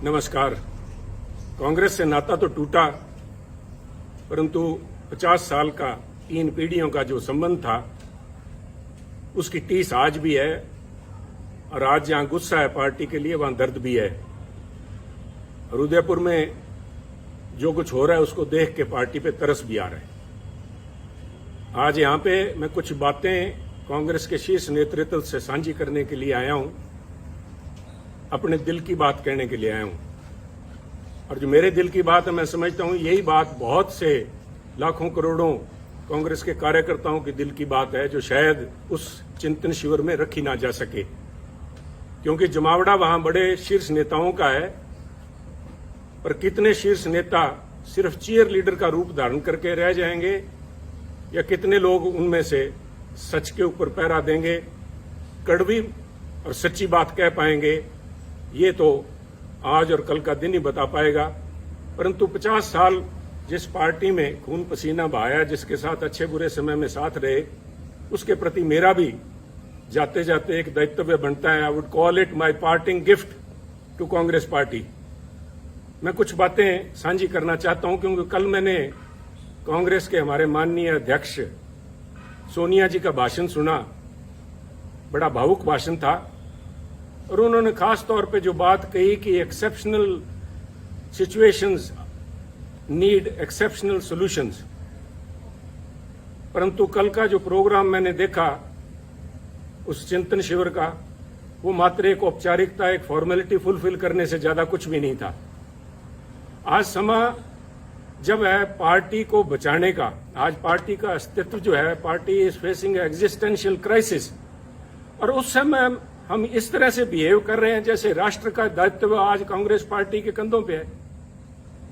नमस्कार। कांग्रेस से नाता तो टूटा, परंतु 50 साल का 3 पीढ़ियों का जो संबंध था उसकी टीस आज भी है। और आज जहां गुस्सा है पार्टी के लिए, वहां दर्द भी है। और उदयपुर में जो कुछ हो रहा है उसको देख के पार्टी पे तरस भी आ रहा है। आज यहां पे मैं कुछ बातें कांग्रेस के शीर्ष नेतृत्व से साझी करने के लिए आया हूं, अपने दिल की बात कहने के लिए आया हूं। और जो मेरे दिल की बात है, मैं समझता हूं यही बात बहुत से लाखों करोड़ों कांग्रेस के कार्यकर्ताओं की दिल की बात है, जो शायद उस चिंतन शिविर में रखी ना जा सके, क्योंकि जमावड़ा वहां बड़े शीर्ष नेताओं का है। पर कितने शीर्ष नेता सिर्फ चीयर लीडर का रूप धारण करके रह जाएंगे, या कितने लोग उनमें से सच के ऊपर पहरा देंगे, कड़वी और सच्ची बात कह पाएंगे, ये तो आज और कल का दिन ही बता पाएगा। परंतु 50 साल जिस पार्टी में खून पसीना बहाया, जिसके साथ अच्छे बुरे समय में साथ रहे, उसके प्रति मेरा भी जाते जाते एक दायित्व बनता है। I would call it my parting gift to Congress party. मैं कुछ बातें साझी करना चाहता हूं, क्योंकि कल मैंने कांग्रेस के हमारे माननीय अध्यक्ष सोनिया जी का भाषण सुना। बड़ा भावुक भाषण था, और उन्होंने खास तौर पे जो बात कही कि exceptional situations need exceptional solutions. परंतु कल का जो प्रोग्राम मैंने देखा उस चिंतन शिविर का, वो मात्र एक औपचारिकता, एक फॉर्मेलिटी फुलफिल करने से ज्यादा कुछ भी नहीं था। आज समय जब है पार्टी को बचाने का, आज पार्टी का अस्तित्व जो है, party is facing existential crisis, और उस समय हम इस तरह से बिहेव कर रहे हैं जैसे राष्ट्र का दायित्व आज कांग्रेस पार्टी के कंधों पे है।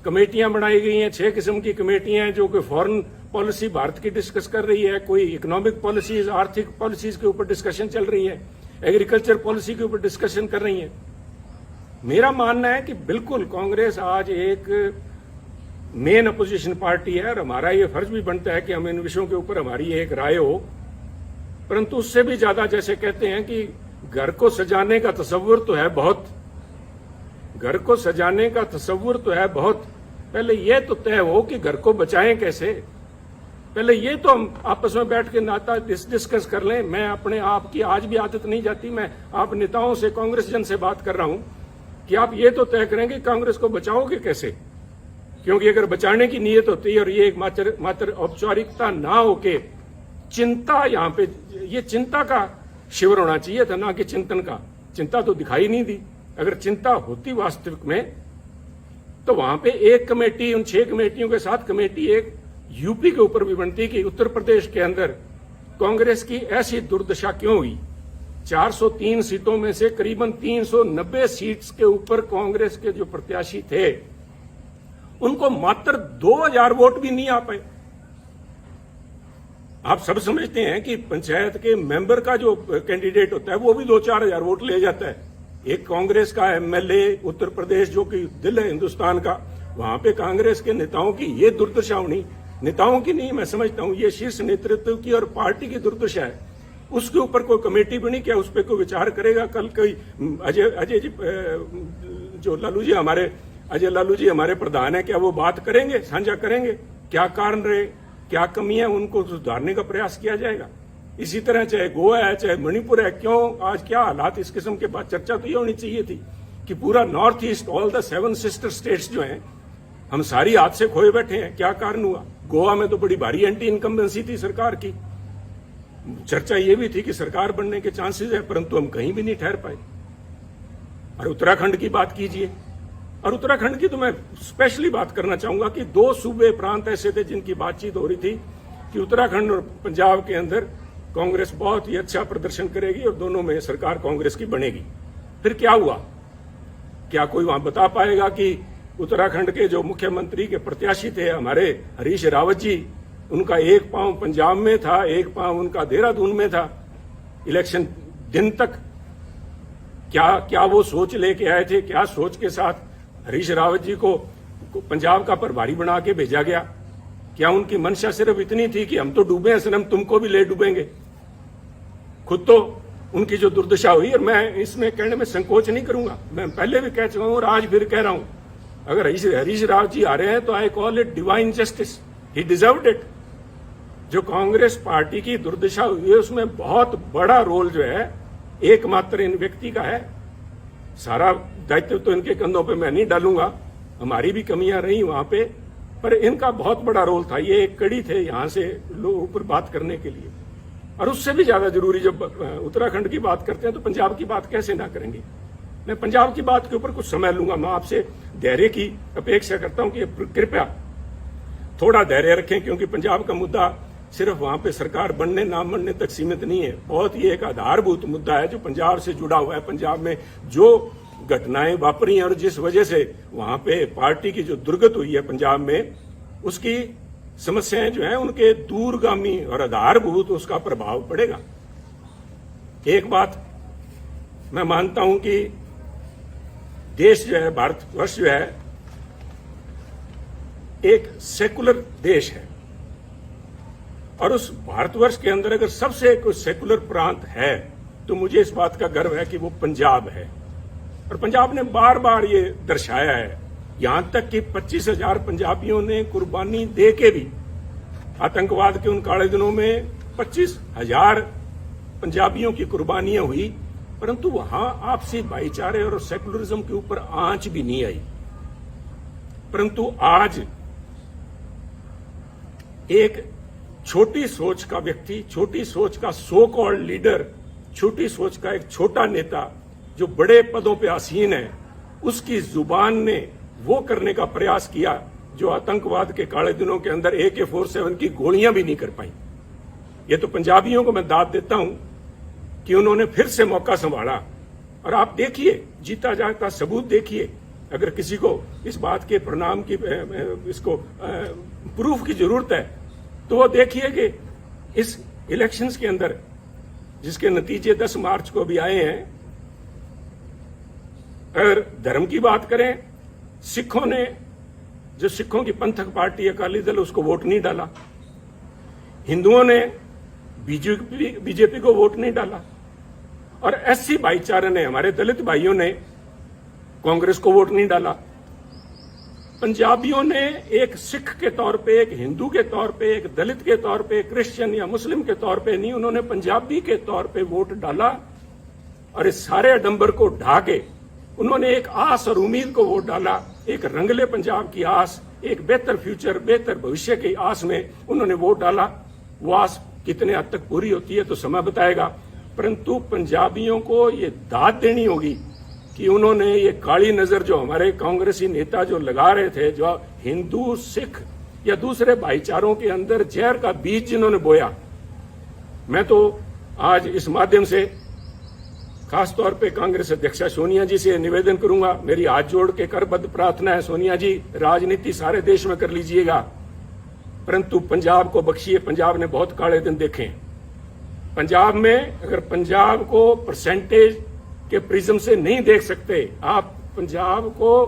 कमेटियां बनाई गई हैं, 6 किस्म की कमेटियां हैं, जो कि फॉरेन पॉलिसी भारत की डिस्कस कर रही है, कोई इकोनॉमिक पॉलिसीज, आर्थिक पॉलिसीज के ऊपर डिस्कशन चल रही है, एग्रीकल्चर पॉलिसी के ऊपर डिस्कशन कर रही है। मेरा मानना है कि बिल्कुल कांग्रेस आज एक मेन अपोजिशन पार्टी है, और हमारा ये फर्ज भी बनता है कि हम इन विषयों के ऊपर हमारी एक राय हो। परंतु उससे भी ज्यादा, जैसे कहते हैं कि घर को सजाने का तस्वुर तो है बहुत, घर को सजाने का तस्वुर तो है बहुत, पहले यह तो तय हो कि घर को बचाएं कैसे। पहले ये तो हम आपस में बैठ के नाता डिस्कस कर लें। मैं अपने आप की आज भी आदत नहीं जाती, मैं आप नेताओं से, कांग्रेस जन से बात कर रहा हूं कि आप ये तो तय करेंगे कांग्रेस को बचाओगे कैसे। क्योंकि अगर बचाने की नीयत होती है, और ये एक मात्र औपचारिकता ना होके चिंता, यहां पे ये चिंता का शिविर होना चाहिए था, ना कि चिंतन का। चिंता तो दिखाई नहीं दी। अगर चिंता होती वास्तविक में, तो वहां पे एक कमेटी, उन 6 कमेटियों के साथ कमेटी एक यूपी के ऊपर भी बनती कि उत्तर प्रदेश के अंदर कांग्रेस की ऐसी दुर्दशा क्यों हुई। 403 सीटों में से करीबन 390 सीट्स के ऊपर कांग्रेस के जो प्रत्याशी थे, उनको मात्र 2000 वोट भी नहीं आ पाए। आप सब समझते हैं कि पंचायत के मेंबर का जो कैंडिडेट होता है वो भी 2-4 हजार वोट ले जाता है। एक कांग्रेस का एमएलए उत्तर प्रदेश, जो कि दिल है हिंदुस्तान का, वहां पे कांग्रेस के नेताओं की ये दुर्दशा होनी, नेताओं की नहीं, मैं समझता हूं ये शीर्ष नेतृत्व की और पार्टी की दुर्दशा है। उसके ऊपर कोई कमेटी बनी, क्या उस पर कोई विचार करेगा? कल कोई अजय जी, जो लालू जी हमारे, अजय लालू जी हमारे प्रधान है, क्या वो बात करेंगे, साझा करेंगे क्या कारण रहे, क्या कमियां, उनको सुधारने का प्रयास किया जाएगा। इसी तरह चाहे गोवा है, चाहे मणिपुर है, क्यों आज क्या हालात, इस किस्म के बाद चर्चा तो ये होनी चाहिए थी कि पूरा north east, all the 7 sister states जो हैं, हम सारी हाथ से खोए बैठे हैं। क्या कारण हुआ? गोवा में तो बड़ी भारी एंटी इनकम्बेंसी थी सरकार की। चर्चा ये भी थी कि सरकार बनने के चांसेस है, परंतु हम कहीं भी नहीं ठहर पाए। और उत्तराखंड की बात कीजिए, और उत्तराखंड की तो मैं स्पेशली बात करना चाहूंगा कि 2 सूबे प्रांत ऐसे थे जिनकी बातचीत हो रही थी कि उत्तराखंड और पंजाब के अंदर कांग्रेस बहुत ही अच्छा प्रदर्शन करेगी और दोनों में सरकार कांग्रेस की बनेगी। फिर क्या हुआ? क्या कोई वहां बता पाएगा कि उत्तराखंड के जो मुख्यमंत्री के प्रत्याशी थे हमारे हरीश रावत जी, उनका एक पांव पंजाब में था, एक पांव उनका देहरादून में था इलेक्शन दिन तक। क्या वो सोच लेके आए थे? क्या सोच के साथ हरीश रावत जी को पंजाब का प्रभारी बना के भेजा गया? क्या उनकी मंशा सिर्फ इतनी थी कि हम तो डूबे हैं सनम, तुमको भी ले डूबेंगे? खुद तो उनकी जो दुर्दशा हुई, और मैं इसमें कहने में संकोच नहीं करूंगा, मैं पहले भी कह चुका हूं और आज फिर कह रहा हूं, अगर हरीश राव जी आ रहे हैं तो I call it divine justice, he deserved it. जो कांग्रेस पार्टी की दुर्दशा हुई है उसमें बहुत बड़ा रोल जो है एकमात्र इन व्यक्ति का है। सारा दायित्व तो इनके कंधों पे मैं नहीं डालूंगा, हमारी भी कमियां रही वहां पे, पर इनका बहुत बड़ा रोल था। ये एक कड़ी थे यहां से लोगों पर बात करने के लिए। और उससे भी ज्यादा जरूरी, जब उत्तराखंड की बात करते हैं तो पंजाब की बात कैसे ना करेंगे। मैं पंजाब की बात के ऊपर कुछ समय लूंगा। मैं आपसे धैर्य की अपेक्षा करता हूं कि कृपया थोड़ा धैर्य रखें, क्योंकि पंजाब का मुद्दा सिर्फ वहां पे सरकार बनने ना बनने तक सीमित नहीं है। बहुत ही एक आधारभूत मुद्दा है जो पंजाब से जुड़ा हुआ है। पंजाब में जो घटनाएं वापरी हैं और जिस वजह से वहां पे पार्टी की जो दुर्गत हुई है पंजाब में, उसकी समस्याएं जो हैं उनके दूरगामी और आधारभूत उसका प्रभाव पड़ेगा। एक बात मैं मानता हूं कि देश जो है, भारतवर्ष जो है, एक सेकुलर देश है, और उस भारतवर्ष के अंदर अगर सबसे कोई सेकुलर प्रांत है तो मुझे इस बात का गर्व है कि वो पंजाब है। और पंजाब ने बार बार ये दर्शाया है, यहां तक कि 25,000 पंजाबियों ने कुर्बानी दे के भी, आतंकवाद के उन काले दिनों में 25,000 पंजाबियों की कुर्बानियां हुई, परंतु वहां आपसी भाईचारे और सेकुलरिज्म के ऊपर आंच भी नहीं आई। परंतु आज एक छोटी सोच का व्यक्ति, छोटी सोच का सो कॉल्ड लीडर, छोटी सोच का एक छोटा नेता जो बड़े पदों पे आसीन है, उसकी जुबान ने वो करने का प्रयास किया जो आतंकवाद के काले दिनों के अंदर AK-47 की गोलियां भी नहीं कर पाई। ये तो पंजाबियों को मैं दाद देता हूं कि उन्होंने फिर से मौका संभाला। और आप देखिए, जीता जागता सबूत देखिए। अगर किसी को इस बात के परिणाम की, इसको प्रूफ की जरूरत है तो वो देखिए कि इस इलेक्शंस के अंदर, जिसके नतीजे 10 मार्च को भी आए हैं, अगर धर्म की बात करें, सिखों ने, जो सिखों की पंथक पार्टी अकाली दल, उसको वोट नहीं डाला। हिंदुओं ने बीजेपी को वोट नहीं डाला, और SC भाईचारे ने, हमारे दलित भाइयों ने कांग्रेस को वोट नहीं डाला। पंजाबियों ने एक सिख के तौर पे, एक हिंदू के तौर पे, एक दलित के तौर पे, क्रिश्चियन या मुस्लिम के तौर पे नहीं, उन्होंने पंजाबी के तौर पे वोट डाला। और इस सारे आडंबर को ढा के उन्होंने एक आस और उम्मीद को वोट डाला, एक रंगले पंजाब की आस, एक बेहतर फ्यूचर, बेहतर भविष्य की आस में उन्होंने वोट डाला। वो आस कितने हद तक पूरी होती है तो समय बताएगा, परंतु पंजाबियों को ये दाद देनी होगी कि उन्होंने ये काली नजर जो हमारे कांग्रेसी नेता जो लगा रहे थे, जो हिंदू, सिख या दूसरे भाईचारों के अंदर जहर का बीज जिन्होंने बोया, मैं तो आज इस माध्यम से खासतौर पे कांग्रेस अध्यक्षा सोनिया जी से निवेदन करूंगा, मेरी हाथ जोड़ के करबद्ध प्रार्थना है, सोनिया जी, राजनीति सारे देश में कर लीजिएगा, परंतु पंजाब को बख्शिए। पंजाब ने बहुत काले दिन देखे। पंजाब में अगर पंजाब को परसेंटेज के प्रिज्म से नहीं देख सकते आप, पंजाब को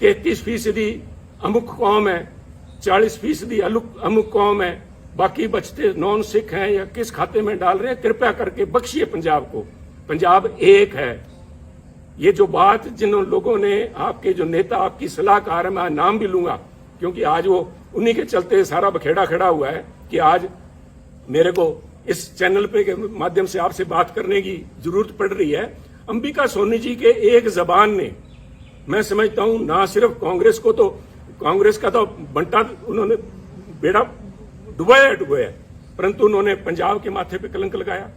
33% अमुक कौम है, 40% अमुक कौम है, बाकी बचते नॉन सिख हैं या किस खाते में डाल रहे हैं, कृपया करके बख्शिए पंजाब को। पंजाब एक है। ये जो बात जिन लोगों ने, आपके जो नेता, आपकी सलाहकार है, मैं नाम भी लूंगा क्योंकि आज वो उन्हीं के चलते सारा बखेड़ा खड़ा हुआ है कि आज मेरे को इस चैनल पे के माध्यम से आपसे बात करने की जरूरत पड़ रही है। अंबिका सोनी जी के एक जबान ने, मैं समझता हूं, ना सिर्फ कांग्रेस को, तो कांग्रेस का तो बंटा उन्होंने बेड़ा डुबाया, परंतु उन्होंने पंजाब के माथे पे कलंक लगाया,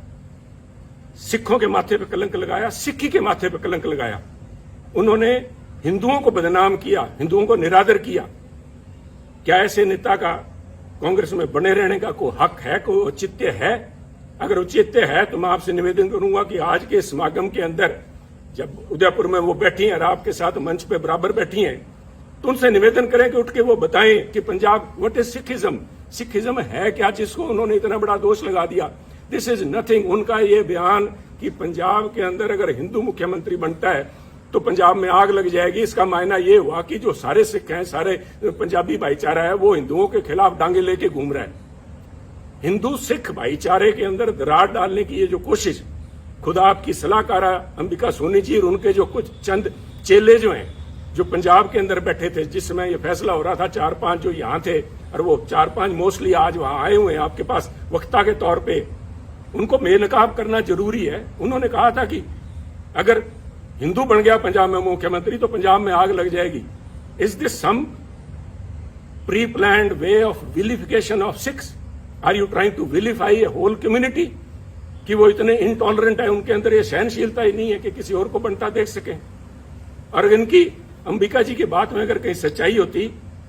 सिखों के माथे पे कलंक लगाया, सिक्खी के माथे पे कलंक लगाया। उन्होंने हिंदुओं को बदनाम किया, हिंदुओं को निरादर किया। क्या ऐसे नेता का कांग्रेस में बने रहने का कोई हक है, कोई औचित्य है? अगर औचित्य है तो मैं आपसे निवेदन करूंगा कि आज के समागम के अंदर, जब उदयपुर में वो बैठी हैं और आपके साथ मंच पे बराबर बैठी हैं, तो उनसे निवेदन करें कि उठ के वो बताएं कि Punjab, what is Sikhism, Sikhism है क्या, जिसको उन्होंने इतना बड़ा दोष लगा दिया। This is nothing. उनका ये बयान कि पंजाब के अंदर अगर हिंदू मुख्यमंत्री बनता है तो पंजाब में आग लग जाएगी, इसका मायना ये हुआ कि जो सारे सिख हैं, सारे पंजाबी भाईचारा है, वो हिंदुओं के खिलाफ डांगे लेके घूम रहा है। हिंदू सिख भाईचारे के अंदर दरार डालने की ये जो कोशिश, खुद आपकी सलाहकारा अंबिका सोनी जी और उनके जो कुछ चंद चेले जो हैं, जो पंजाब के अंदर बैठे थे जिस समय ये फैसला हो रहा था, 4-5 जो यहाँ थे और वो 4-5 मोस्टली आज वहां आए हुए हैं आपके पास वक्ता के तौर पे, उनको बेनकाब करना जरूरी है। उन्होंने कहा था कि अगर हिंदू बन गया पंजाब में मुख्यमंत्री तो पंजाब में आग लग जाएगी। Is this some pre planned way of vilification of Sikhs? Are you trying to vilify a whole community? कि वो इतने इनटॉलरेंट है, उनके अंदर ये सहनशीलता ही नहीं है कि किसी और को बनता देख सके। और इनकी अंबिका जी की बात में अगर कहीं सच्चाई होती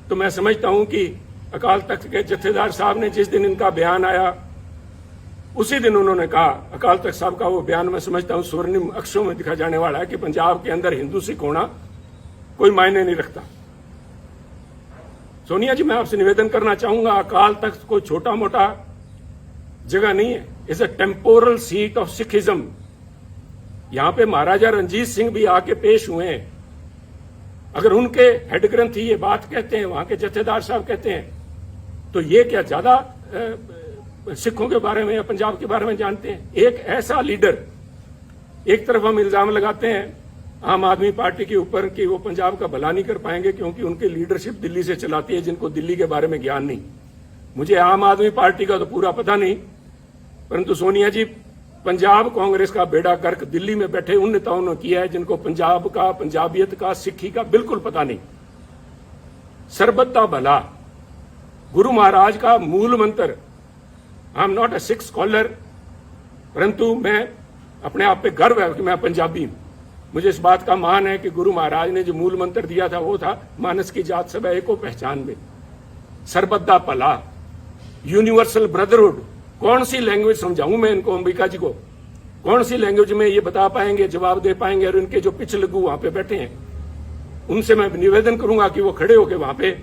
तो मैं समझता हूं कि अकाल तख्त के जत्थेदार साहब ने जिस दिन इनका बयान आया उसी दिन उन्होंने कहा, अकाल तख्त साहब का वो बयान मैं समझता हूं स्वर्णिम अक्षरों में दिखा जाने वाला है कि पंजाब के अंदर हिंदू सिख होना कोई मायने नहीं रखता। सोनिया जी, मैं आपसे निवेदन करना चाहूंगा, अकाल तख्त कोई छोटा मोटा जगह नहीं है, is a temporal seat of Sikhism. यहां पे महाराजा रंजीत सिंह भी आके पेश हुए हैं। अगर उनके हेड ग्रंथी ये बात कहते हैं, वहां के जत्थेदार साहब कहते हैं, तो ये क्या ज्यादा सिखों के बारे में या पंजाब के बारे में जानते हैं? एक ऐसा लीडर, एक तरफ हम इल्जाम लगाते हैं आम आदमी पार्टी के ऊपर कि वो पंजाब का भला नहीं कर पाएंगे क्योंकि उनकी लीडरशिप दिल्ली से चलाती है, जिनको दिल्ली के बारे में ज्ञान नहीं। मुझे आम आदमी पार्टी का तो पूरा पता नहीं, परंतु सोनिया जी, पंजाब कांग्रेस का बेड़ा गर्क दिल्ली में बैठे उन नेताओं ने किया है जिनको पंजाब का, पंजाबियत का, सिक्खी का बिल्कुल पता नहीं। सरबत दा भला गुरु महाराज का मूल मंत्र। I am not a Sikh scholar, परंतु मैं अपने आप पे गर्व है कि मैं पंजाबी हूं। मुझे इस बात का मान है कि गुरु महाराज ने जो मूल मंत्र दिया था वो था मानस की जात सब एको पहचान में, सरबत दा भला, यूनिवर्सल ब्रदरहुड। कौन सी लैंग्वेज समझाऊं मैं इनको, अंबिका जी को? कौन सी लैंग्वेज में ये बता पाएंगे, जवाब दे पाएंगे? और इनके जो पिछ लगू वहां पे बैठे हैं उनसे मैं निवेदन करूंगा कि वो खड़े होकर वहां पे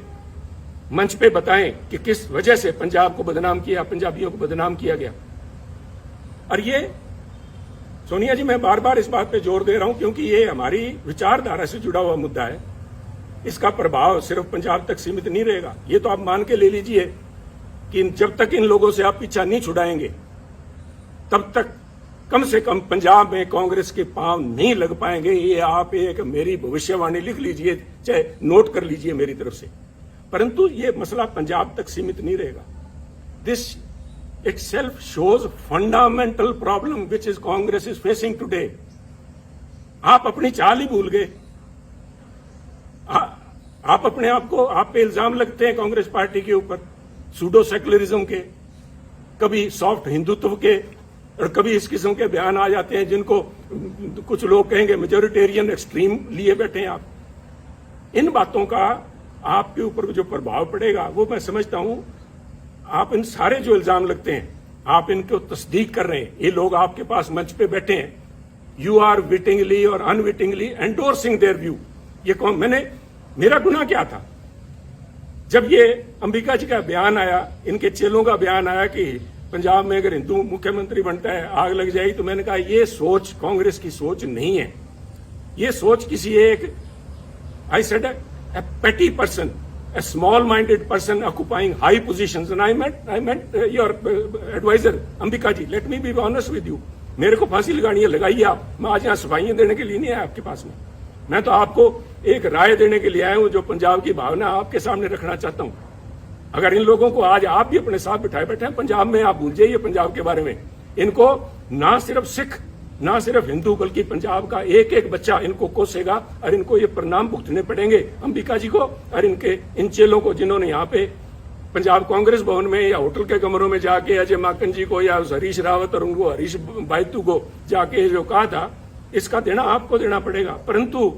मंच पे बताएं कि किस वजह से पंजाब को बदनाम किया, पंजाबियों को बदनाम किया गया। और ये सोनिया जी, मैं बार बार इस बात पे जोर दे रहा हूं क्योंकि ये हमारी विचारधारा से जुड़ा हुआ मुद्दा है। इसका प्रभाव सिर्फ पंजाब तक सीमित नहीं रहेगा। ये तो आप मान के ले लीजिए कि जब तक इन लोगों से आप पीछा नहीं छुड़ाएंगे तब तक कम से कम पंजाब में कांग्रेस के पांव नहीं लग पाएंगे। ये आप एक मेरी भविष्यवाणी लिख लीजिए, चाहे नोट कर लीजिए मेरी तरफ से। परंतु ये मसला पंजाब तक सीमित नहीं रहेगा। This itself shows fundamental problem which is Congress is facing today. आप अपनी चाल ही भूल गए। आप अपने आप को, आप पे इल्जाम लगते हैं कांग्रेस पार्टी के ऊपर सूडो सेकुलरिज्म के, कभी सॉफ्ट हिंदुत्व के, और कभी इस किस्म के बयान आ जाते हैं जिनको कुछ लोग कहेंगे मेजोरिटेरियन एक्सट्रीम लिए बैठे हैं आप। इन बातों का आपके ऊपर जो प्रभाव पड़ेगा वो मैं समझता हूं, आप इन सारे जो इल्जाम लगते हैं आप इनको तस्दीक कर रहे हैं। ये लोग आपके पास मंच पे बैठे हैं, यू आर विटिंगली और अनविटिंगली एंडोर्सिंग देयर व्यू। ये कौन, मेरा गुनाह क्या था? जब ये अंबिका जी का बयान आया, इनके चेलों का बयान आया कि पंजाब में अगर हिंदू मुख्यमंत्री बनता है आग लग जाएगी, तो मैंने कहा ये सोच कांग्रेस की सोच नहीं है। ये सोच किसी एक, I said a petty person, a small-minded person occupying high positions, and I meant your advisor, Ambika ji. Let me be honest with you. मेरे को फांसी लगानी है, लगाइए आप। मैं आज यहाँ सफाइयां देने के लिए नहीं आया आपके पास में। मैं तो आपको एक राय देने के लिए आया हूँ जो पंजाब की भावना आपके सामने रखना चाहता हूँ। अगर इन लोगों को आज आप भी अपने साथ बिठाए बैठे हैं पंजाब में, आप भूल जाइए पंजाब के बारे में। इनको ना सिर्फ सिख, ना सिर्फ हिंदू, बल्कि पंजाब का एक एक बच्चा इनको कोसेगा और इनको ये परिणाम भुगतने पड़ेंगे, अंबिका जी को और इनके इन चेलों को, जिन्होंने यहाँ पे पंजाब कांग्रेस भवन में या होटल के कमरों में जाके अजय माकन जी को या हरीश रावत और उनको हरीश बायतू को जाके जो कहा था, इसका देना आपको देना पड़ेगा। परंतु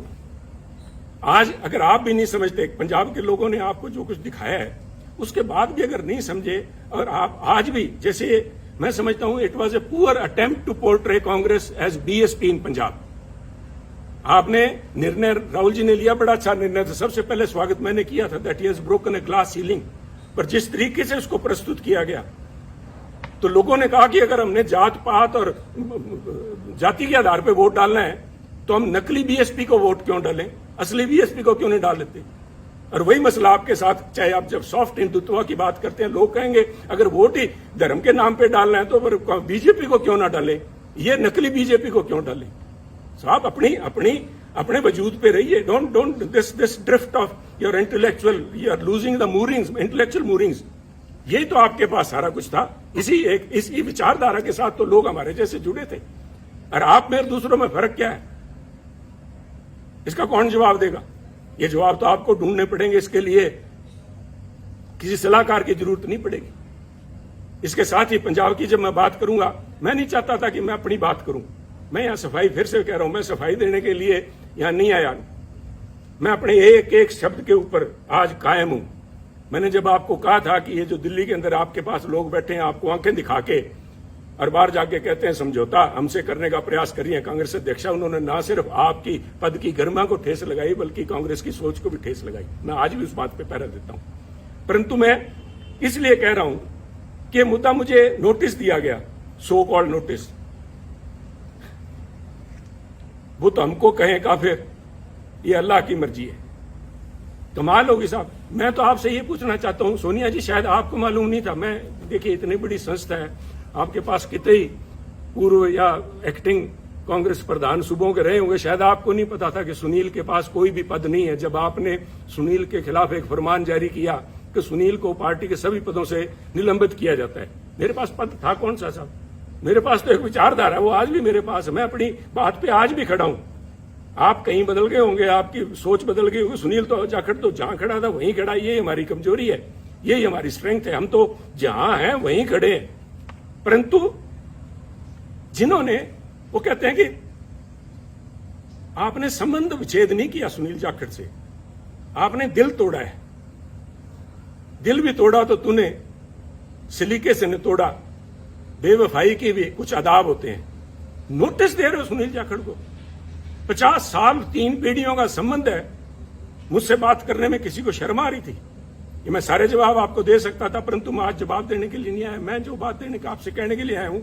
आज अगर आप भी नहीं समझते, पंजाब के लोगों ने आपको जो कुछ दिखाया है उसके बाद भी अगर नहीं समझे, और आप आज भी, जैसे मैं समझता हूं it was a poor attempt to portray Congress as BSP in Punjab. आपने निर्णय, राहुल जी ने लिया, बड़ा अच्छा निर्णय था, सबसे पहले स्वागत मैंने किया था, that he has broken a glass ceiling. पर जिस तरीके से उसको प्रस्तुत किया गया, तो लोगों ने कहा कि अगर हमने जात पात और जाति के आधार पर वोट डालना है तो हम नकली बीएसपी को वोट क्यों डालें, असली बीएसपी को क्यों नहीं डाल लेते। और वही मसला आपके साथ, चाहे आप जब सॉफ्ट हिंदुत्व की बात करते हैं, लोग कहेंगे अगर वोट ही धर्म के नाम पे डालना है तो फिर बीजेपी को क्यों ना डाले। ये नकली बीजेपी को क्यों डालें? साहब अपने वजूद पे रहिए। Don't this drift of your intellectual, you are losing the moorings, intellectual moorings. यही तो आपके पास सारा कुछ था। इसी विचारधारा के साथ तो लोग हमारे जैसे जुड़े थे। और आप में दूसरों में फर्क क्या है, इसका कौन जवाब देगा? ये जवाब तो आपको ढूंढने पड़ेंगे। इसके लिए किसी सलाहकार की जरूरत नहीं पड़ेगी। इसके साथ ही पंजाब की जब मैं बात करूंगा, मैं नहीं चाहता था कि मैं अपनी बात करूं। मैं यहां सफाई, फिर से कह रहा हूं, मैं सफाई देने के लिए यहां नहीं आया। मैं अपने एक एक शब्द के ऊपर आज कायम हूं। मैंने जब आपको कहा था कि ये जो दिल्ली के अंदर आपके पास लोग बैठे हैं, आपको आंखें दिखा के और बाहर जाके कहते हैं समझौता हमसे करने का प्रयास करिए कांग्रेस अध्यक्षा, उन्होंने ना सिर्फ आपकी पद की गरिमा को ठेस लगाई बल्कि कांग्रेस की सोच को भी ठेस लगाई। मैं आज भी उस बात पे पहरा देता हूं। परंतु मैं इसलिए कह रहा हूं कि मुद्दा मुझे नोटिस दिया गया, सो कॉल्ड नोटिस, वो तो हमको कहें काफिर, ये अल्लाह की मर्जी है। कमाल होगी साहब। मैं तो आपसे ये पूछना चाहता हूं, सोनिया जी शायद आपको मालूम नहीं था, मैं देखिए इतनी बड़ी संस्था है, आपके पास कितने ही पूर्व या एक्टिंग कांग्रेस प्रधान सूबों के रहे होंगे, शायद आपको नहीं पता था कि सुनील के पास कोई भी पद नहीं है। जब आपने सुनील के खिलाफ एक फरमान जारी किया कि सुनील को पार्टी के सभी पदों से निलंबित किया जाता है, मेरे पास पद था कौन सा साहब? मेरे पास तो एक विचारधारा है, वो आज भी मेरे पास है। मैं अपनी बात पे आज भी खड़ा हूं। आप कहीं बदल गए होंगे, आपकी सोच बदल गई होगी। सुनील तो जाखड़ तो जहां खड़ा था वहीं खड़ा। ये हमारी कमजोरी है, यही हमारी स्ट्रेंथ है। हम तो जहां हैं वहीं खड़े हैं। परंतु जिन्होंने, वो कहते हैं कि आपने संबंध विच्छेद नहीं किया सुनील जाखड़ से, आपने दिल तोड़ा है। दिल भी तोड़ा तो तूने सलीके से न तोड़ा, बेवफाई के भी कुछ आदाब होते हैं। नोटिस दे रहे हो सुनील जाखड़ को? 50 साल 3 पीढ़ियों का संबंध है। मुझसे बात करने में किसी को शर्म आ रही थी? ये मैं सारे जवाब आपको दे सकता था, परंतु मैं आज जवाब देने के लिए नहीं आया। मैं जो बात देने का आपसे कहने के लिए आया हूं,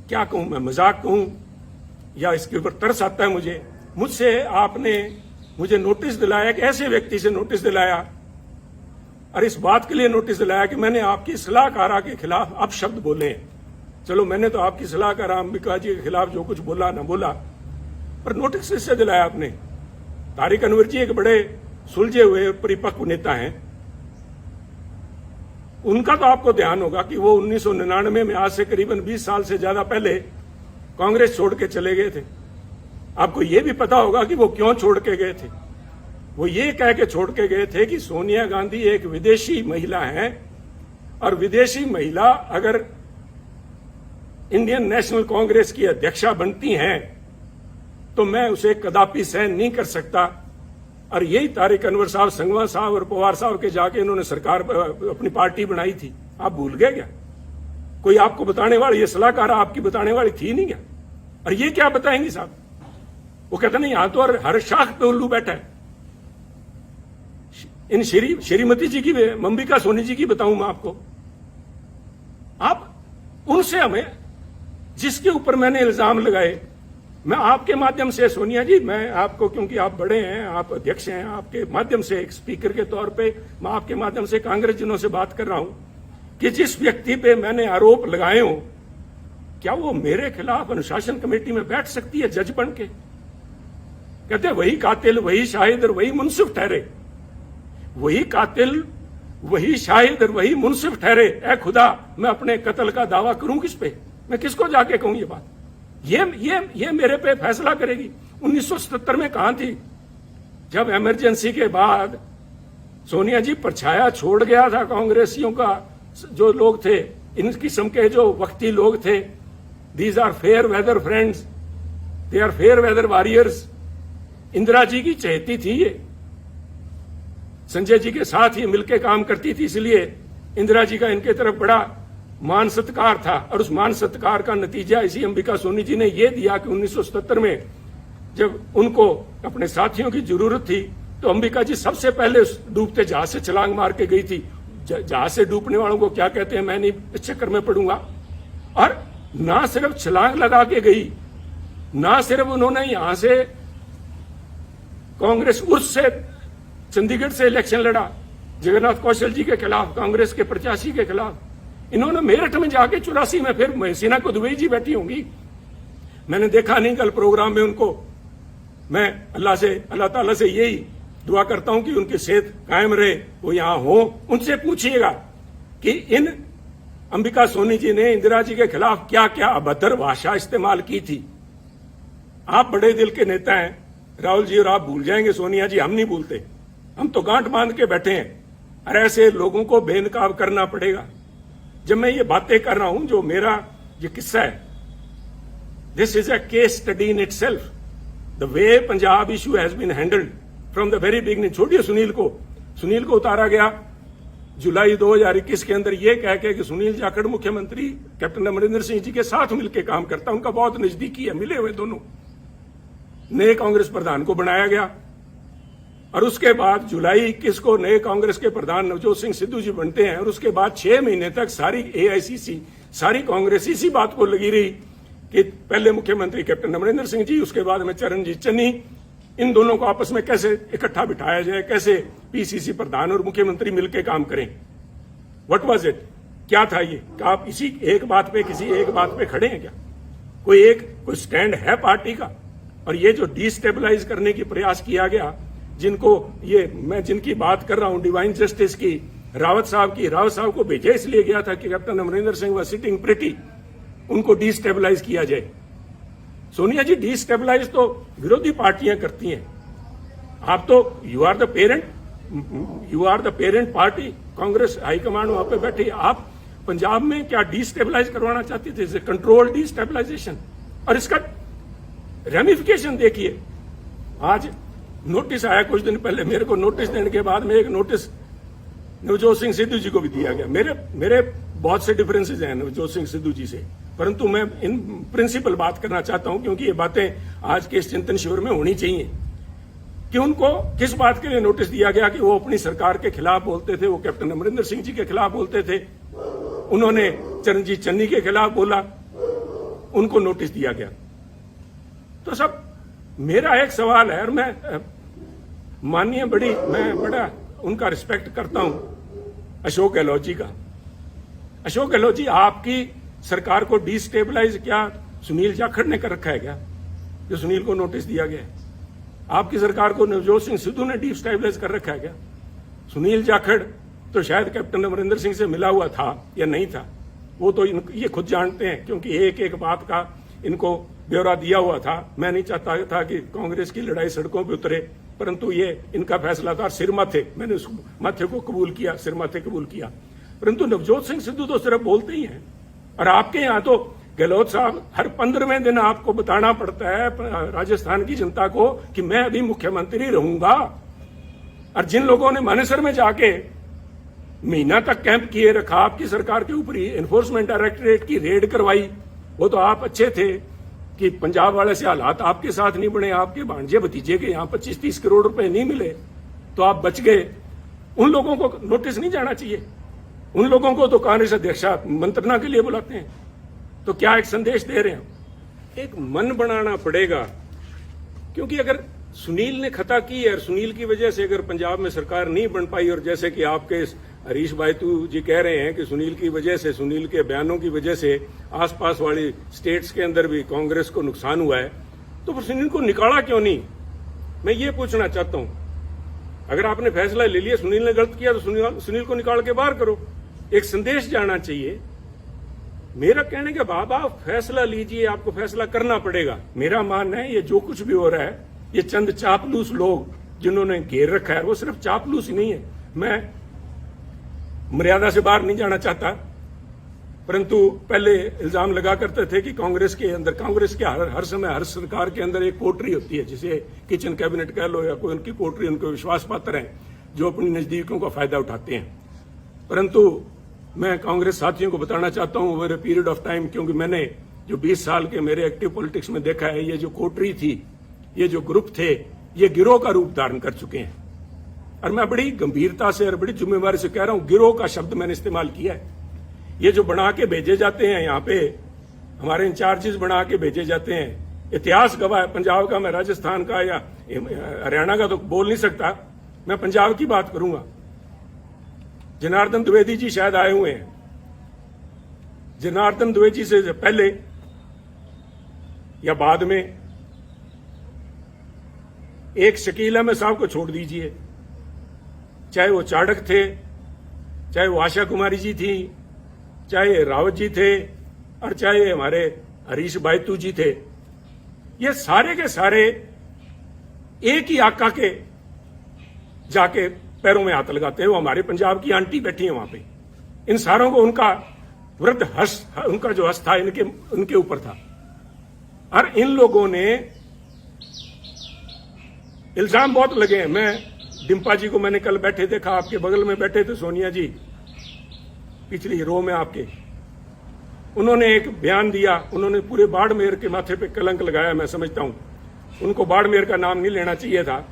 क्या कहूं मैं, मजाक कहूं या इसके ऊपर तरस आता है मुझे। मुझसे आपने मुझे नोटिस दिलाया, एक ऐसे व्यक्ति से नोटिस दिलाया, और इस बात के लिए नोटिस दिलाया कि मैंने आपकी सलाहकारा के खिलाफ अपशब्द बोले हैं। चलो, मैंने तो आपकी सलाहकार अंबिका जी के खिलाफ जो कुछ बोला ना बोला, पर नोटिस इससे दिलाया आपने। तारिक अनवर जी एक बड़े सुलझे हुए परिपक्व नेता हैं। उनका तो आपको ध्यान होगा कि वो 1999 में, आज से करीबन 20 साल से ज्यादा पहले, कांग्रेस छोड़ के चले गए थे। आपको ये भी पता होगा कि वो क्यों छोड़ के गए थे। वो ये कह के छोड़ के गए थे कि सोनिया गांधी एक विदेशी महिला है, और विदेशी महिला अगर इंडियन नेशनल कांग्रेस की अध्यक्षा बनती हैं तो मैं उसे कदापि सहन नहीं कर सकता। और यही तारिक अनवर साहब, संगवा साहब और पवार साहब के जाके इन्होंने सरकार, अपनी पार्टी बनाई थी। आप भूल गए क्या? कोई आपको बताने वाली, ये सलाहकार आपकी बताने वाली थी नहीं क्या? और ये क्या बताएंगी साहब? वो कहते नहीं, यहां तो हर शाख पे उल्लू बैठा है। इन श्रीमती जी की, अंबिका सोनी जी की बताऊं मैं आपको। आप उनसे, हमें जिसके ऊपर मैंने इल्जाम लगाए, मैं आपके माध्यम से, सोनिया जी, मैं आपको, क्योंकि आप बड़े हैं, आप अध्यक्ष हैं, आपके माध्यम से एक स्पीकर के तौर पे मैं आपके माध्यम से कांग्रेस जनों से बात कर रहा हूं कि जिस व्यक्ति पे मैंने आरोप लगाए हो, क्या वो मेरे खिलाफ अनुशासन कमेटी में बैठ सकती है जज बन के? कहते वही कातिल, वही शाहिद और वही मुंसिफ ठहरे। वही कातिल, वही शाहिद और वही मुंसिफ ठहरे। ऐ खुदा, मैं अपने कत्ल का दावा करूं किस पे? मैं किसको जाके कहूं ये बात? ये मेरे पे फैसला करेगी? 1977 में कहां थी जब इमरजेंसी के बाद सोनिया जी परछाया छोड़ गया था कांग्रेसियों का? जो लोग थे, इन किस्म के जो वक्ती लोग थे, these are fair weather friends, they are fair weather warriors. Indira ji की चहेती थी ये, संजय जी के साथ ही मिलकर काम करती थी, इसलिए इंदिरा जी का इनके तरफ बड़ा मान सत्कार था। और उस मान सत्कार का नतीजा इसी अंबिका सोनी जी ने यह दिया कि 1977 में जब उनको अपने साथियों की जरूरत थी तो अंबिका जी सबसे पहले उस डूबते जहाज से छलांग मार के गई थी। जहाज से डूबने वालों को क्या कहते हैं मैं नहीं इस चक्कर में पड़ूंगा। और ना सिर्फ छलांग लगा के गई, ना सिर्फ उन्होंने यहां से कांग्रेस उर्स से चंडीगढ़ से इलेक्शन लड़ा जगन्नाथ कौशल जी के खिलाफ, कांग्रेस के प्रत्याशी के खिलाफ, इन्होंने मेरठ में जाके 84 में फिर महसीना को दुबई जी बैठी होंगी, मैंने देखा नहीं कल प्रोग्राम में उनको। मैं अल्लाह ताला से यही दुआ करता हूं कि उनकी सेहत कायम रहे, वो यहां हो। उनसे पूछिएगा कि इन अंबिका सोनी जी ने इंदिरा जी के खिलाफ क्या क्या अभद्र भाषा इस्तेमाल की थी। आप बड़े दिल के नेता हैं राहुल जी, और आप भूल जाएंगे सोनिया जी, हम नहीं भूलते, हम तो गांठ बांध के बैठे हैं। और ऐसे लोगों को बेनकाब करना पड़ेगा। जब मैं ये बातें कर रहा हूं, जो मेरा ये किस्सा है, this is a case study in itself, the way Punjab issue has been handled from the very beginning. छोड़िए सुनील को उतारा गया जुलाई 2021 के अंदर ये कह के कि सुनील जाखड़ मुख्यमंत्री कैप्टन अमरिंदर सिंह जी के साथ मिलकर काम करता, उनका बहुत नजदीकी है, मिले हुए दोनों। नए कांग्रेस प्रधान को बनाया गया और उसके बाद जुलाई 21 को नए कांग्रेस के प्रधान नवजोत सिंह सिद्धू जी बनते हैं। और उसके बाद 6 महीने तक सारी एआईसीसी, सारी कांग्रेस इसी बात को लगी रही कि पहले मुख्यमंत्री कैप्टन अमरिंदर सिंह जी, उसके बाद में चरणजीत चन्नी, इन दोनों को आपस में कैसे इकट्ठा बिठाया जाए, कैसे पीसीसी प्रधान और मुख्यमंत्री मिलकर काम करें। व्हाट वाज इट, क्या था ये? क्या आप इसी एक बात पे, किसी एक बात पे खड़े हैं क्या? कोई स्टैंड है पार्टी का? और ये जो डिस्टेबलाइज करने की प्रयास किया गया, मैं जिनकी बात कर रहा हूं डिवाइन जस्टिस की, रावत साहब को भेजा इसलिए गया था कि कैप्टन अमरिंदर सिंह व सिटिंग प्रिटी, उनको डिस्टेबलाइज किया जाए। सोनिया जी, डिस्टेबलाइज तो विरोधी पार्टियां करती हैं, आप तो you are the parent party, Congress high command वहां पे बैठी, आप पंजाब में क्या डिस्टेबलाइज करवाना चाहती थे? Control destabilisation. और इसका रेमिफिकेशन देखिए, आज नोटिस आया कुछ दिन पहले, मेरे को नोटिस देने के बाद में एक नोटिस नवजोत सिंह सिद्धू जी को भी दिया गया। मेरे बहुत से डिफरेंसेज हैं नवजोत सिंह सिद्धू जी से, परंतु मैं इन प्रिंसिपल बात करना चाहता हूं, क्योंकि ये बातें आज के इस चिंतन शिविर में होनी चाहिए कि उनको किस बात के लिए नोटिस दिया गया कि वो अपनी सरकार के खिलाफ बोलते थे, वो कैप्टन अमरिंदर सिंह जी के खिलाफ बोलते थे, उन्होंने चरणजीत चन्नी के खिलाफ बोला, उनको नोटिस दिया गया। तो सब मेरा एक सवाल है, और मैं बड़ा उनका रिस्पेक्ट करता हूं अशोक गहलोत जी का। अशोक गहलोत जी, आपकी सरकार को डिस्टेबलाइज क्या सुनील जाखड़ ने कर रखा है क्या, जो सुनील को नोटिस दिया गया है? आपकी सरकार को नवजोत सिंह सिद्धू ने डिस्टेबलाइज कर रखा है क्या? सुनील जाखड़ तो शायद कैप्टन अमरिंदर सिंह से मिला हुआ था या नहीं था, वो तो ये खुद जानते हैं, क्योंकि एक एक बात का इनको ब्यौरा दिया हुआ था। मैं नहीं चाहता था कि कांग्रेस की लड़ाई सड़कों पर उतरे, परंतु ये इनका फैसला था। सिर माथे, मैंने उस माथे को कबूल किया, सिर माथे कबूल किया। परंतु नवजोत सिंह सिद्धू तो सिर्फ बोलते ही हैं, और आपके यहां तो गहलोत साहब हर 15वें दिन आपको बताना पड़ता है राजस्थान की जनता को कि मैं अभी मुख्यमंत्री रहूंगा। और जिन लोगों ने मानेसर में जाके महीना तक कैंप किए रखा, आपकी सरकार के ऊपर ही एनफोर्समेंट डायरेक्टरेट की रेड करवाई, वो तो आप अच्छे थे कि पंजाब वाले से हालात आपके साथ नहीं बने, आपके भांजे भतीजे के यहाँ 25-30 करोड़ रुपए नहीं मिले तो आप बच गए। उन लोगों को नोटिस नहीं जाना चाहिए? उन लोगों को तो कांग्रेस अध्यक्ष मंत्रणा के लिए बुलाते हैं। तो क्या एक संदेश दे रहे हैं? एक मन बनाना पड़ेगा, क्योंकि अगर सुनील ने खता की है और सुनील की वजह से अगर पंजाब में सरकार नहीं बन पाई, और जैसे कि आपके हरीश बायतू जी कह रहे हैं कि सुनील की वजह से, सुनील के बयानों की वजह से आसपास वाली स्टेट्स के अंदर भी कांग्रेस को नुकसान हुआ है, तो फिर सुनील को निकाला क्यों नहीं? मैं ये पूछना चाहता हूं। अगर आपने फैसला ले लिया सुनील ने गलत किया तो सुनील को निकाल के बाहर करो। एक संदेश जाना चाहिए। मेरा कहने के बाद आप फैसला लीजिए, आपको फैसला करना पड़ेगा। मेरा मानना है ये जो कुछ भी हो रहा है, ये चंद चापलूस लोग जिन्होंने घेर रखा है, वो सिर्फ चापलूस ही नहीं है। मैं मर्यादा से बाहर नहीं जाना चाहता, परंतु पहले इल्जाम लगा करते थे कि कांग्रेस के हर समय हर सरकार के अंदर एक कोटरी होती है, जिसे किचन कैबिनेट कह लो या कोई उनकी कोटरी, उनके विश्वास पात्र हैं जो अपनी नजदीकियों का फायदा उठाते हैं। परंतु मैं कांग्रेस साथियों को बताना चाहता हूं over a period of time, क्योंकि मैंने जो 20 साल के मेरे एक्टिव पॉलिटिक्स में देखा है, ये जो कोटरी थी, ये जो ग्रुप थे, ये गिरोह का रूप धारण कर चुके हैं। और मैं बड़ी गंभीरता से और बड़ी जिम्मेवारी से कह रहा हूं, गिरोह का शब्द मैंने इस्तेमाल किया है। ये जो बना के भेजे जाते हैं यहाँ पे, हमारे इंचार्जेस बना के भेजे जाते हैं, इतिहास गवाह है पंजाब का, मैं राजस्थान का या हरियाणा का तो बोल नहीं सकता, मैं पंजाब की बात करूंगा। जनार्दन द्विवेदी जी शायद आए हुए हैं, जनार्दन द्विवेदी से पहले या बाद में एक शकील अहमद साहब को छोड़ दीजिए, चाहे वो चाणक्य थे, चाहे वो आशा कुमारी जी थी, चाहे रावत जी थे, और चाहे हमारे हरीश बायतू जी थे, ये सारे के सारे एक ही आका के जाके पैरों में हाथ लगाते हैं। वो हमारे पंजाब की आंटी बैठी है वहां पे, इन सारों को उनका वृद्ध उनका जो हस्त था उनके ऊपर था। और इन लोगों ने इल्जाम बहुत लगे हैं। मैं डिम्पा जी को मैंने कल बैठे देखा, आपके बगल में बैठे थे सोनिया जी, पिछली रो में आपके, उन्होंने एक बयान दिया, उन्होंने पूरे बाड़मेर के माथे पे कलंक लगाया। मैं समझता हूं उनको बाड़मेर का नाम नहीं लेना चाहिए था,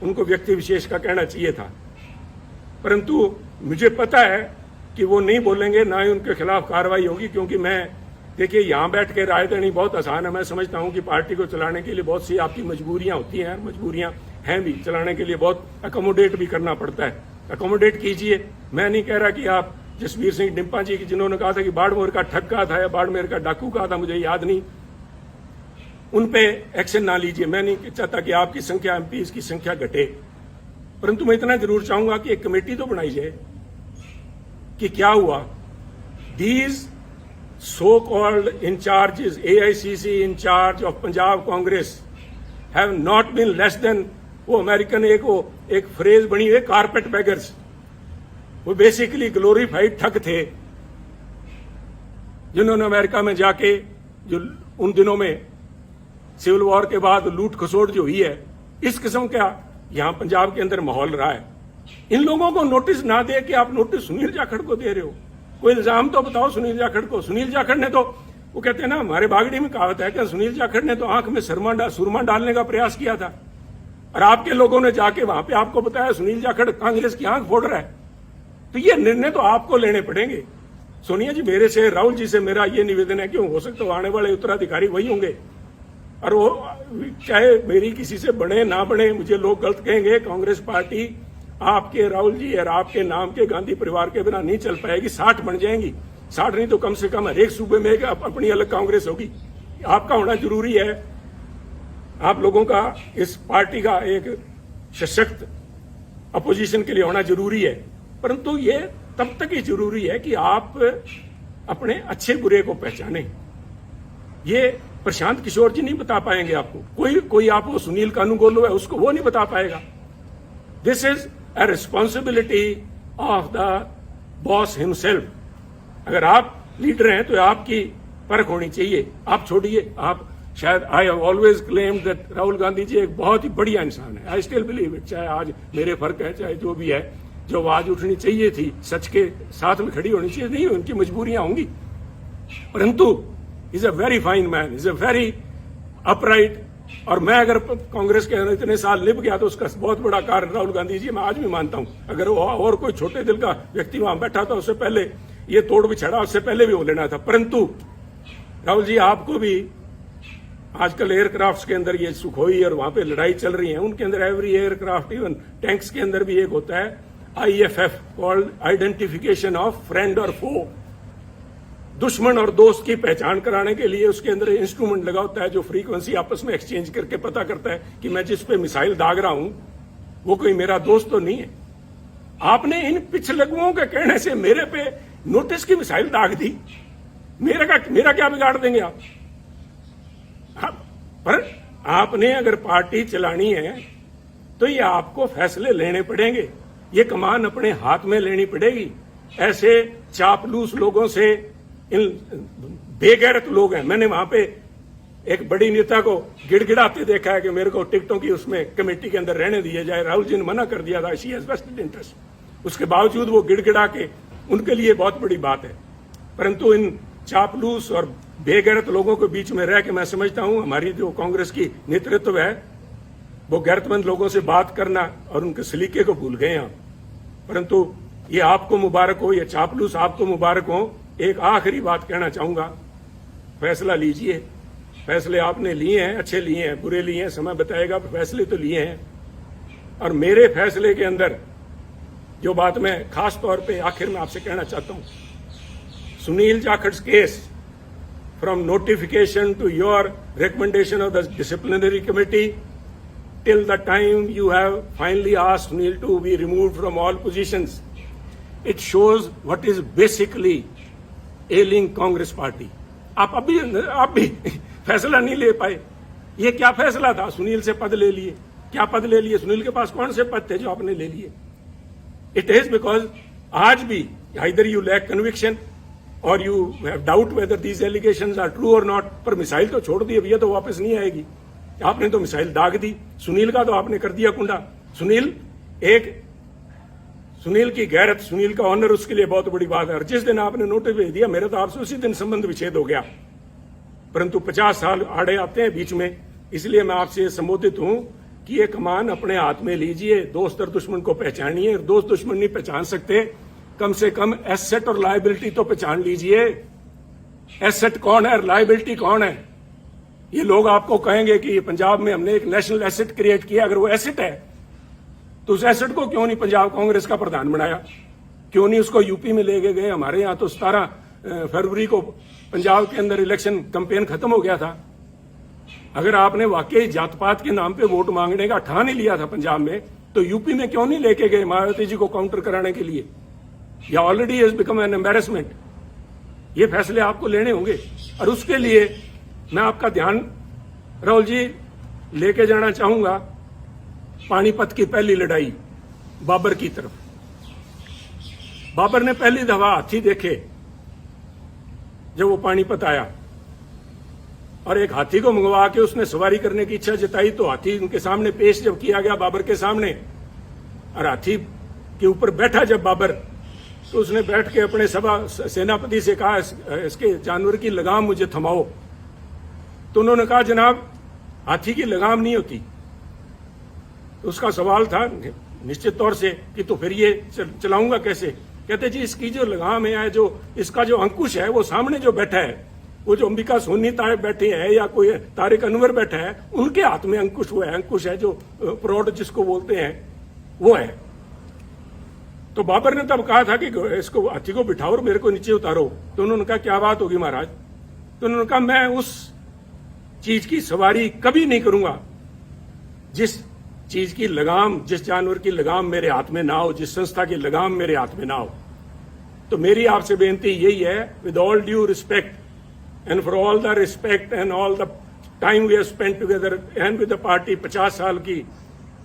उनको व्यक्ति विशेष का कहना चाहिए था, परंतु मुझे पता है कि वो नहीं बोलेंगे, ना ही उनके खिलाफ कार्रवाई होगी। क्योंकि मैं देखिए यहां बैठ के राय देनी बहुत आसान है। मैं समझता हूं कि पार्टी को चलाने के लिए बहुत सी आपकी मजबूरियां होती हैं, मजबूरियां हैं भी, चलाने के लिए बहुत अकोमोडेट भी करना पड़ता है। अकोमोडेट कीजिए। मैं नहीं कह रहा कि आप जसबीर सिंह डिम्पा जी की, जिन्होंने कहा था कि बाड़मेर का ठग्गा था या बाड़मेर का डाकू कहा था, मुझे याद नहीं, उन पे एक्शन ना लीजिए। मैं नहीं चाहता कि आपकी संख्या, एमपीज की संख्या घटे, परंतु मैं इतना जरूर चाहूंगा कि एक कमेटी तो बनाई जाए कि क्या हुआ। These so called incharges, AICC incharge of Punjab Congress have not been less than, वो अमेरिकन एक फ्रेज बनी हुई, कारपेट बेगर्स। वो बेसिकली ग्लोरीफाइड ठग थे, जिन्होंने अमेरिका में जाके, जो उन दिनों में सिविल वॉर के बाद लूट खसोट जो हुई है, इस किस्म का यहां पंजाब के अंदर माहौल रहा है। इन लोगों को नोटिस ना दे के आप नोटिस सुनील जाखड़ को दे रहे हो। कोई इल्जाम तो बताओ सुनील जाखड़ को। सुनील जाखड़ ने तो, वो कहते हैं ना, हमारे बागड़ी में कहावत है कि सुनील जाखड़ ने तो आंख में सुरमा डालने का प्रयास किया था, और आपके लोगों ने जाके वहां पे आपको बताया सुनील जाखड़ कांग्रेस की आंख फोड़ रहा है। तो ये निर्णय तो आपको लेने पड़ेंगे। सोनिया जी, मेरे से, राहुल जी से मेरा ये निवेदन है कि हो सकता है आने वाले उत्तराधिकारी वही होंगे, और वो चाहे मेरी किसी से बने ना बने, मुझे लोग गलत कहेंगे, कांग्रेस पार्टी आपके, राहुल जी और आपके नाम के गांधी परिवार के बिना नहीं चल पाएगी। 60 बन जाएंगी, 60 नहीं तो कम से कम हर एक सूबे में अपनी अलग कांग्रेस होगी। आपका होना जरूरी है, आप लोगों का इस पार्टी का एक सशक्त अपोजिशन के लिए होना जरूरी है। परंतु ये तब तक ही जरूरी है कि आप अपने अच्छे बुरे को पहचाने। ये प्रशांत किशोर जी नहीं बता पाएंगे आपको, कोई आप वो सुनील कानूनगोलो है उसको वो नहीं बता पाएगा। This is a responsibility of the boss himself. अगर आप लीडर हैं तो आपकी परख होनी चाहिए। आप छोड़िए, आप शायद, I have always claimed that Rahul Gandhi ji एक बहुत ही बढ़िया इंसान है। I still believe it. चाहे आज मेरे फर्क है, चाहे जो भी है, जो आवाज उठनी चाहिए थी, सच के साथ में खड़ी होनी चाहिए, नहीं उनकी मजबूरियां होंगी, परंतु is a very fine man, is a very upright. और मैं अगर कांग्रेस के अंदर इतने साल निभ गया तो उसका बहुत बड़ा कारण राहुल गांधी जी, मैं आज भी मानता हूं। अगर वो और कोई छोटे दिल का व्यक्ति वहां बैठा था, उससे पहले ये तोड़ बिछड़ा, उससे पहले भी हो लेना था। परंतु राहुल जी, आपको भी आजकल एयरक्राफ्ट के अंदर ये सुखोई और वहां पे लड़ाई चल रही है, उनके अंदर एवरी एयरक्राफ्ट, इवन टैंक्स के अंदर भी एक होता है IFF, called identification of friend और फो। दुश्मन और दोस्त की पहचान कराने के लिए उसके अंदर इंस्ट्रूमेंट लगा होता है, जो फ्रीक्वेंसी आपस में एक्सचेंज करके पता करता है कि मैं जिस पे मिसाइल दाग रहा हूं वो कोई मेरा दोस्त तो नहीं है। आपने इन पिछलगुओं के कहने से मेरे पे नोटिस की मिसाइल दाग दी। मेरा क्या बिगाड़ देंगे आप? पर आपने अगर पार्टी चलानी है तो ये आपको फैसले लेने पड़ेंगे, ये कमान अपने हाथ में लेनी पड़ेगी। ऐसे चापलूस लोगों से, इन बेगैरत लोग हैं। मैंने वहां पे एक बड़ी नेता को गिड़गिड़ाते देखा है कि मेरे को टिकटों की उसमें कमेटी के अंदर रहने दिया जाए। राहुल जी ने मना कर दिया था, शी हैज वेस्टेड इंटरेस्ट। उसके बावजूद वो गिड़गिड़ा के, उनके लिए बहुत बड़ी बात है। परंतु इन चापलूस और बेगैरत लोगों के बीच में रह के मैं समझता हूं हमारी जो कांग्रेस की नेतृत्व है वो गैरतमंद लोगों से बात करना और उनके सलीके को भूल गए हैं। परंतु ये आपको मुबारक हो, ये चापलूस आपको मुबारक हो। एक आखिरी बात कहना चाहूंगा, फैसला लीजिए। फैसले आपने लिए हैं, अच्छे लिए हैं, बुरे लिए हैं, समय बताएगा, फैसले तो लिए हैं। और मेरे फैसले के अंदर जो बात मैं खास तौर पे आखिर में आपसे कहना चाहता हूं, Sunil Jakhat's case, from notification to your recommendation of the disciplinary committee, till the time you have finally asked Sunil to be removed from all positions, it shows what is basically ailing Congress party. आप भी फैसला नहीं ले पाए। ये क्या फैसला था? सुनील से पद ले लिए। क्या पद ले लिए? सुनील के पास कौन से पद थे जो आपने ले लिए? इट इज बिकॉज आज भी आइदर यू लैक कन्विक्शन और you have doubt whether these allegations are true और नॉट। पर मिसाइल तो छोड़ दी, अब ये तो वापस नहीं आएगी। आपने तो मिसाइल दाग दी। सुनील का तो आपने कर दिया कुंडा। सुनील की गैरत, सुनील का ऑनर, उसके लिए बहुत बड़ी बात है। और जिस दिन आपने नोटिस भेज दिया, मेरा तो आपसे उसी दिन संबंध विच्छेद हो गया। परंतु 50 साल आड़े आते हैं बीच में, इसलिए मैं आपसे संबोधित हूं कि ये कमान अपने हाथ में लीजिए। दोस्त और दुश्मन को पहचानिए। दोस्त दुश्मन नहीं पहचान सकते, कम से कम एसेट और लायबिलिटी तो पहचान लीजिए। एसेट कौन है, लायबिलिटी कौन है? ये लोग आपको कहेंगे कि पंजाब में हमने एक नेशनल एसेट क्रिएट किया। अगर वो एसेट है तो उस एसेट को क्यों नहीं पंजाब कांग्रेस का प्रधान बनाया? क्यों नहीं उसको यूपी में ले गए? हमारे यहाँ तो 17 फरवरी को पंजाब के अंदर इलेक्शन कैंपेन खत्म हो गया था। अगर आपने वाकई जात पात के नाम पे वोट मांगने का ठान ही लिया था पंजाब में, तो यूपी में क्यों नहीं लेके गए मायावती जी को काउंटर कराने के लिए? या already has become an embarrassment. ये फैसले आपको लेने होंगे और उसके लिए मैं आपका ध्यान, राहुल जी, लेके जाना चाहूंगा पानीपत की पहली लड़ाई बाबर की तरफ। बाबर ने पहली दफा हाथी देखे जब वो पानीपत आया और एक हाथी को मंगवा के उसने सवारी करने की इच्छा जताई। तो हाथी उनके सामने पेश जब किया गया बाबर के सामने, और हाथी के ऊपर बैठा जब बाबर, तो उसने बैठ के अपने सेनापति से कहा, इसके जानवर की लगाम मुझे थमाओ। तो उन्होंने कहा, जनाब हाथी की लगाम नहीं होती। तो उसका सवाल था निश्चित तौर से कि तो फिर ये चलाऊंगा कैसे? कहते जी, इसकी जो लगाम है, जो इसका जो अंकुश है, वो सामने जो बैठा है, वो जो अंबिका सोनी तारे बैठे हैं या कोई तारिक अनवर बैठा है, उनके हाथ में अंकुश हुआ है। अंकुश है जो प्रौढ़ जिसको बोलते हैं, वो है। तो बाबर ने तब कहा था कि इसको हाथी को बिठाओ और मेरे को नीचे उतारो। तो उन्होंने कहा, क्या बात होगी महाराज? तो उन्होंने कहा, मैं उस चीज की सवारी कभी नहीं करूंगा जिस चीज की लगाम, जिस जानवर की लगाम मेरे हाथ में ना हो, जिस संस्था की लगाम मेरे हाथ में ना हो। तो मेरी आपसे बेनती यही है, with all due respect and for all the respect and all the time we have spent together and with the party, 50 साल की,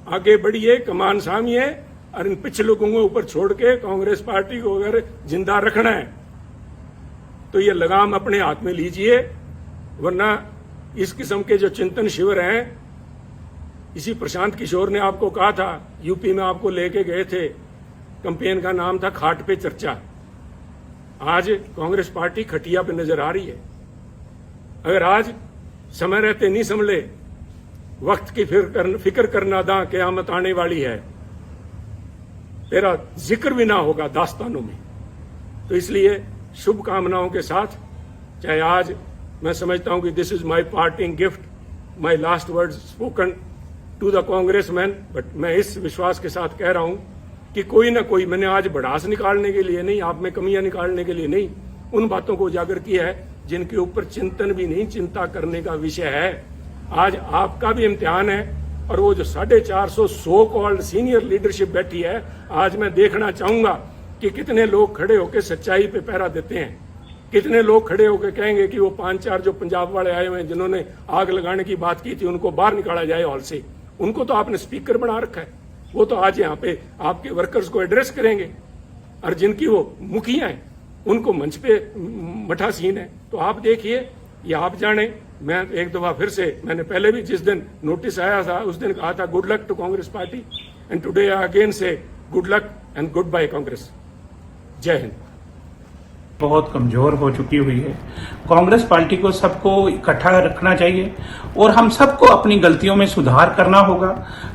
आगे बढ़िए, कमान सामिए और इन पिछले लोगों को ऊपर छोड़ के कांग्रेस पार्टी को अगर जिंदा रखना है तो ये लगाम अपने हाथ में लीजिए। वरना इस किस्म के जो चिंतन शिविर हैं, इसी प्रशांत किशोर ने आपको कहा था, यूपी में आपको लेके गए थे, कैंपेन का नाम था खाट पे चर्चा। आज कांग्रेस पार्टी खटिया पे नजर आ रही है। अगर आज समय रहते नहीं संभले, वक्त की फिक्र करना दा क़यामत आने वाली है, तेरा जिक्र भी ना होगा दास्तानों में। तो इसलिए शुभकामनाओं के साथ, चाहे आज मैं समझता हूं कि this is my parting gift, my last word spoken to the Congressman, but मैं इस विश्वास के साथ कह रहा हूं कि कोई ना कोई, मैंने आज भड़ास निकालने के लिए नहीं, आप में कमियां निकालने के लिए नहीं, उन बातों को उजागर किया है जिनके ऊपर चिंतन भी नहीं, चिंता करने का विषय है। आज आपका भी इम्तिहान है और वो जो 450 सो कॉल्ड सीनियर लीडरशिप बैठी है, आज मैं देखना चाहूंगा कि कितने लोग खड़े होकर सच्चाई पे पहरा देते हैं। कितने लोग खड़े होकर कहेंगे कि वो 5-4 जो पंजाब वाले आए हुए हैं जिन्होंने आग लगाने की बात की थी, उनको बाहर निकाला जाए हॉल से। उनको तो आपने स्पीकर बना रखा है, वो तो आज यहाँ पे आपके वर्कर्स को एड्रेस करेंगे, और जिनकी वो मुखिया हैं उनको मंच पे मठा सीन है। तो आप देखिए, ये आप जाने। मैं एक दफा फिर से, मैंने पहले भी जिस दिन नोटिस आया था उस दिन कहा था good luck to Congress party, and today I again say good luck and goodbye Congress. जय हिंद। बहुत कमजोर हो चुकी हुई है। कांग्रेस पार्टी को सबको इकट्ठा रखना चाहिए और हम सबको अपनी गलतियों में सुधार करना होगा।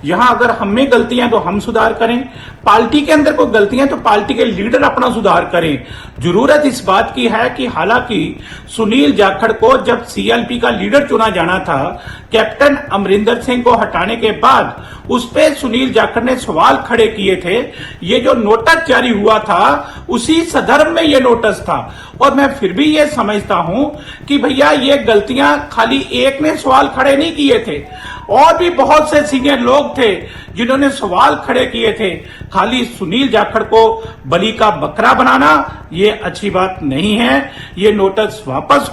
यहाँ अगर हम में गलतियां तो हम सुधार करें, पार्टी के अंदर कोई गलतियां तो पार्टी के लीडर अपना सुधार करें। जरूरत इस बात की है कि हालांकि सुनील जाखड़ को जब सीएलपी का लीडर चुना जाना था, कैप्टन अमरिंदर सिंह को हटाने के बाद उस पे सुनील जाखड़ ने सवाल खड़े किए थे। ये जो नोटिस जारी हुआ था उसी संदर्भ में ये नोटिस था। और मैं फिर भी ये समझता हूं कि भैया ये गलतियां खाली एक ने सवाल खड़े नहीं किए थे, और भी बहुत से सीनियर लोग थे जिन्होंने सवाल खड़े किए थे। खाली सुनील जाखड़ को बलि का बकरा बनाना ये अच्छी बात नहीं है। ये नोटिस वापस